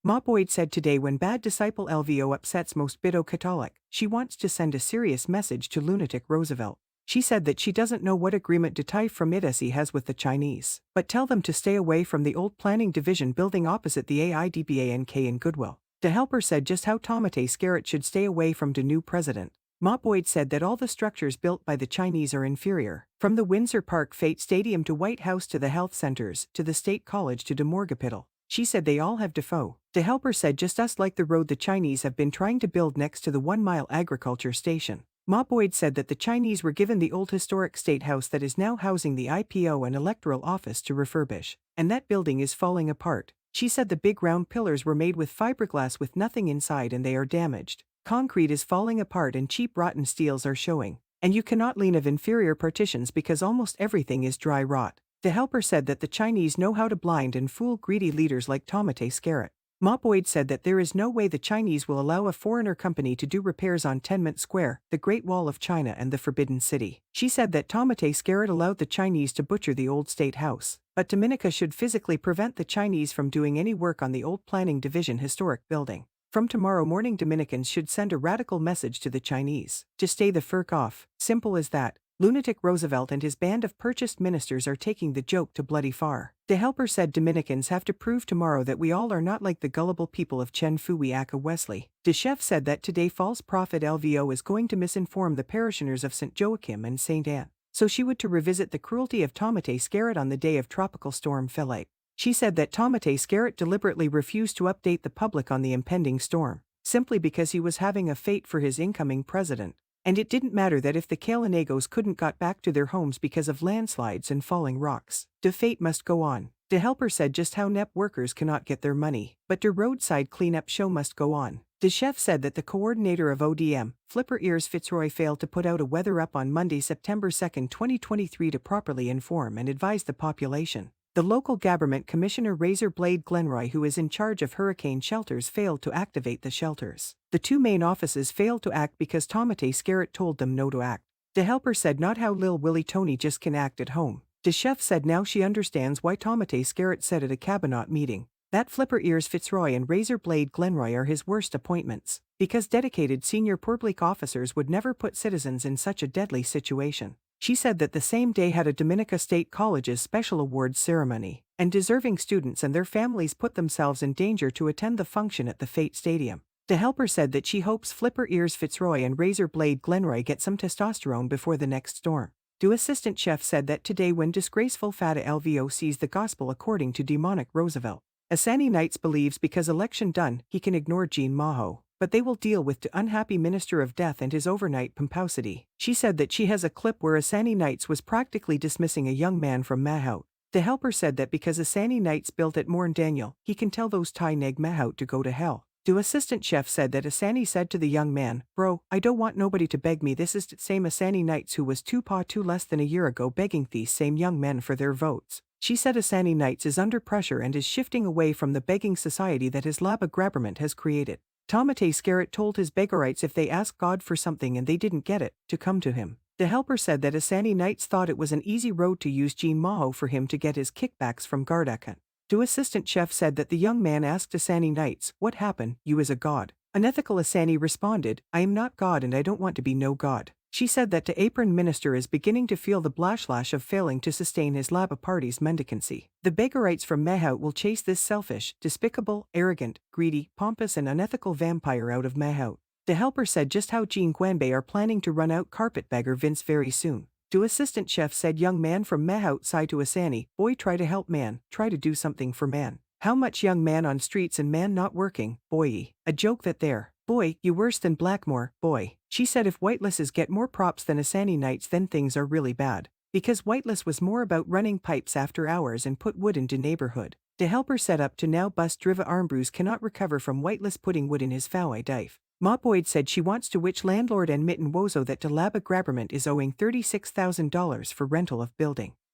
Ma Boyd said today when Bad Disciple LVO upsets most Bidoe Katolic, she wants to send a serious message to Lunatic Roosevelt. She said that she doesn't know what agreement Tief from Itassi has with the Chinese, but tell them to stay away from the old planning division building opposite the AIDBANK in Goodwill. The helper said just how Tomatay Skerrit should stay away from the new president. Ma Boyd said that all the structures built by the Chinese are inferior, from the Windsor Park Fete Stadium to White House to the health centers, to the State College to the Morguepital. She said they all have défo. The helper said just us like the road the Chinese have been trying to build next to the 1-mile agriculture station. Ma Boyd said that the Chinese were given the old historic state house that is now housing the IPO and electoral office to refurbish, and that building is falling apart. She said the big round pillars were made with fibreglass with nothing inside and they are damaged. Concrete is falling apart and cheap rotten steels are showing. And you cannot lean of inferior partitions because almost everything is dry rot. The helper said that the Chinese know how to blind and fool greedy leaders like Tomatay Skerrit. Ma Boyd said that there is no way the Chinese will allow a foreigner company to do repairs on Tennement Square, the Great Wall of China and the Forbidden City. She said that Tomatay Skerrit allowed the Chinese to butcher the old state house, but Dominica should physically prevent the Chinese from doing any work on the old planning division historic building. From tomorrow morning Dominicans should send a radical message to the Chinese to stay the ferk off. Simple as that. Lunatic Roosevelt and his band of purchased ministers are taking the joke to bloody far. The helper said Dominicans have to prove tomorrow that we all are not like the gullible people of Chen Fu We aka Wesley. The chef said that today false prophet LVO is going to misinform the parishioners of St. Joachim and St. Anne, so she would to revisit the cruelty of Tomatay Skerrit on the day of tropical storm Philip. She said that Tomatay Skerrit deliberately refused to update the public on the impending storm, simply because he was having a fate for his incoming president. And it didn't matter that if the Kalinagos couldn't got back to their homes because of landslides and falling rocks, the fate must go on. The helper said just how NEP workers cannot get their money, but the roadside cleanup show must go on. The chef said that the coordinator of ODM, Flipper Ears Fitzroy failed to put out a weather up on Monday, September 2, 2023 to properly inform and advise the population. The local government commissioner Razor Blade Glenroy, who is in charge of hurricane shelters, failed to activate the shelters. The two main offices failed to act because Tomatay Skerrit told them no to act. The helper said not how Lil Willie Tony just can act at home. The chef said now she understands why Tomatay Skerrit said at a cabinet meeting that Flipper Ears Fitzroy and Razor Blade Glenroy are his worst appointments, because dedicated senior public officers would never put citizens in such a deadly situation. She said that the same day had a Dominica State College's special awards ceremony, and deserving students and their families put themselves in danger to attend the function at the Fete Stadium. The helper said that she hopes Flipper Ears Fitzroy and Razor Blade Glenroy get some testosterone before the next storm. The assistant chef said that today when disgraceful Fada LVO sees the gospel according to demonic Roosevelt, Asani Knights believes because election done, he can ignore Jean Maho. But they will deal with the unhappy Minister of Death and his overnight pomposity. She said that she has a clip where Asani Knights was practically dismissing a young man from Mahout. The helper said that because Asani Knights built at Morn Daniel, he can tell those Thai neg Mahout to go to hell. The assistant chef said that Asani said to the young man, "Bro, I don't want nobody to beg me. This is the same Asani Knights who was too less than a year ago begging these same young men for their votes." She said Asani Knights is under pressure and is shifting away from the begging society that his lab government has created. Tomatay Skerrit told his beggarites if they asked God for something and they didn't get it, to come to him. The helper said that Asani Knights thought it was an easy road to use Jean Maho for him to get his kickbacks from Gardakan. The assistant chef said that the young man asked Asani Knights, "What happened, you is a god?" Unethical Asani responded, "I am not God and I don't want to be no god." She said that the apron minister is beginning to feel the backlash of failing to sustain his lab party's mendicancy. The beggarites from Mahout will chase this selfish, despicable, arrogant, greedy, pompous and unethical vampire out of Mahout. The helper said just how Jean Guanbei are planning to run out carpetbagger Vince very soon. The assistant chef said young man from Mahout sighed to Asani, "Boy, try to help man, try to do something for man. How much young man on streets and man not working, boy, a joke that there. Boy, you worse than Blackmore, boy." She said if Whitelesses get more props than Asani Knights then things are really bad. Because Whiteless was more about running pipes after hours and put wood into neighborhood. The helper set up to now bust Driva Armbrues cannot recover from Whiteless putting wood in his Fowey dive. Ma Boyd said she wants to witch landlord and Mitten Wozo that Dalaba Graberment is owing $36,000 for rental of building.